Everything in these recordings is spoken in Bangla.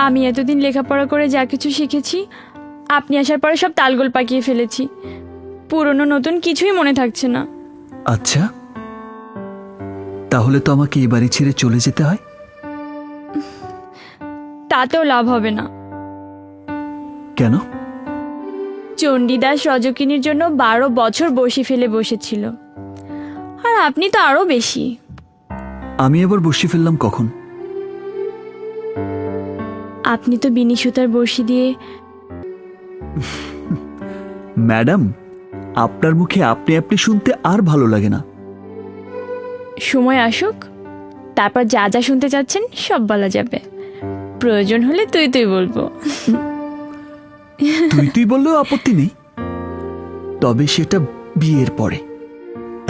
আমি এতদিন লেখাপড়া করে যা কিছু শিখেছি আপনি আসার পরে সব তালগোল পাকিয়ে ফেলেছি। পুরনো নতুন কিছুই মনে থাকছে না। আচ্ছা, তাহলে তো আমাকে এই বাড়ি ছেড়ে চলে যেতে হয়। তাতেও লাভ হবে না। কেন? চণ্ডীদাস রজকিনীর জন্য 12 বছর বসি ফেলে বসেছিল, আর আপনি তো আরো বেশি। আমি আবার বসে ফেললাম কখন? আপনি তো বিনি সুতার বড়শি দিয়ে। ম্যাডাম, আপনার মুখে আপনি আপনি শুনতে আর ভালো লাগে না। সময় আসুক, তারপর যা যা শুনতে চাচ্ছেন সব বলা যাবে। প্রয়োজন হলে তুই তুই বলবো। তুই তুই বললেও আপত্তি নেই, তবে সেটা বিয়ের পরে।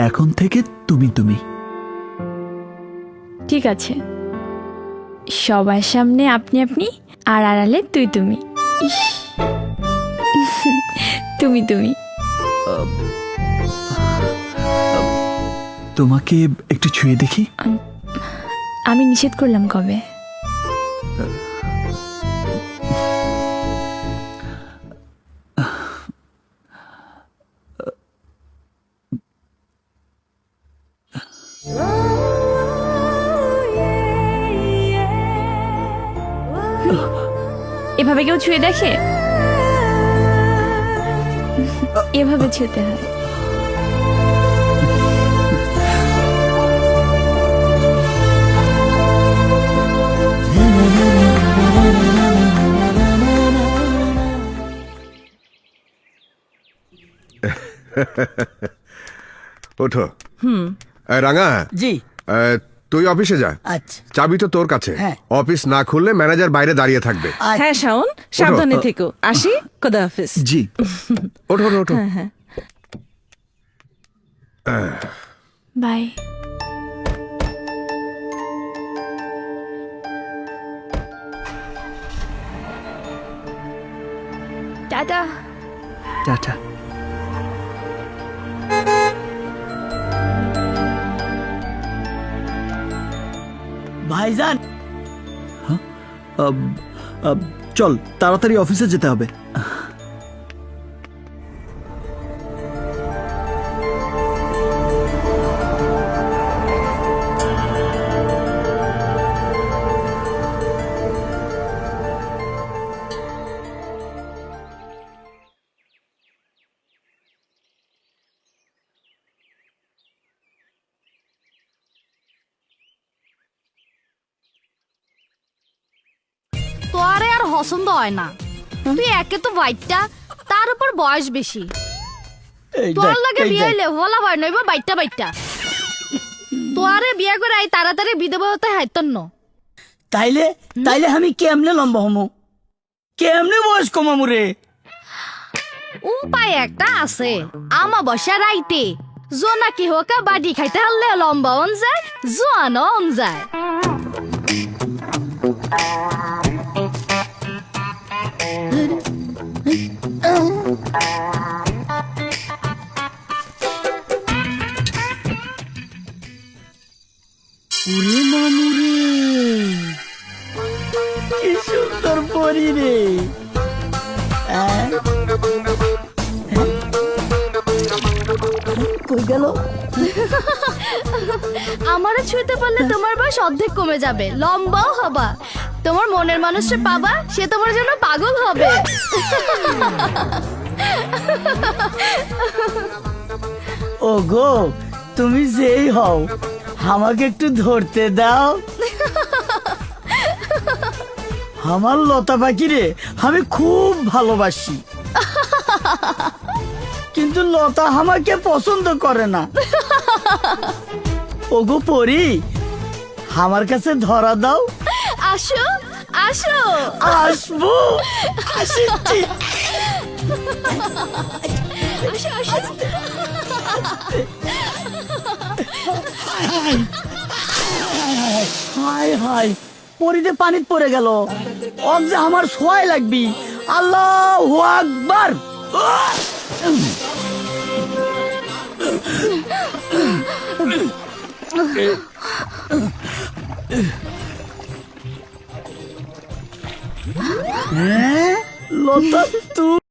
এখন থেকে তুমি তুমি। ঠিক আছে, সবার সামনে আপনি আপনি, আর আড়ালে তুই তুমি। ইস, তুমি তুমি। তোমাকে একটু ছুঁয়ে দেখি। আমি নিষেধ করলাম কবে? এভাবে কেউ ছুঁয়ে দেখে? এভাবে ছুঁতে হয়। ওঠো। রাঙা। জি। তুই অফিসে যা। আচ্ছা। চাবি তো তোর কাছে। হ্যাঁ। অফিস না খুললে ম্যানেজার বাইরে দাঁড়িয়ে থাকবে। হ্যাঁ শাওন, সাবধানে থেকো। আসি, খোদা হাফেজ। জি। ওঠো ওঠো ওঠো। বাই। টাটা। টাটা। ভাইজান, চল তাড়াতাড়ি অফিসে যেতে হবে। তোরে আর পছন্দ হয় না। তুই একে তো বাইটটা, তার উপর বয়স বেশি। তোর লাগে বিয়ে হইলে হলা হয় নইবা বাইটটা বাইটটা। তোরে বিয়ে করে আই তাড়াতাড়ি বিধবা হতে হাইতন ন। তাইলে তাইলে আমি কেমনে লম্বা হমু, কেমনে বয়স কমামু রে? উপায় একটা আছে। আমা বসা রাইতে জোনাকি হোকা বাড়ি খাইতে হলে লম্বা অন যায়, জোয়ান অন যায়। ওরে মামু রে, কি সুন্দর পরি রে। কই গেল? আমারে ছুঁতে পারলে তোমার বয়স অর্ধেক কমে যাবে, লম্বাও হবা। তোমার মনের মানুষটা পাবা, সে তোমার জন্য পাগল হবে। ও গো, তুমি যেই হও আমাকে একটু ধরতে দাও। আমার লতা পাখি রে আমি খুব ভালোবাসি, কিন্তু লতা আমাকে পছন্দ করে না। ওগো পরি, আমার কাছে ধরা দাও। আসো আসো। আসবো, আসছি। আসো আসো। হাই হাই, পরিতে পানিত পড়ে গেল। অগ যে আমার সোয়াই লাগবি। আল্লাহু আকবার। হ্যাঁ লতা তুই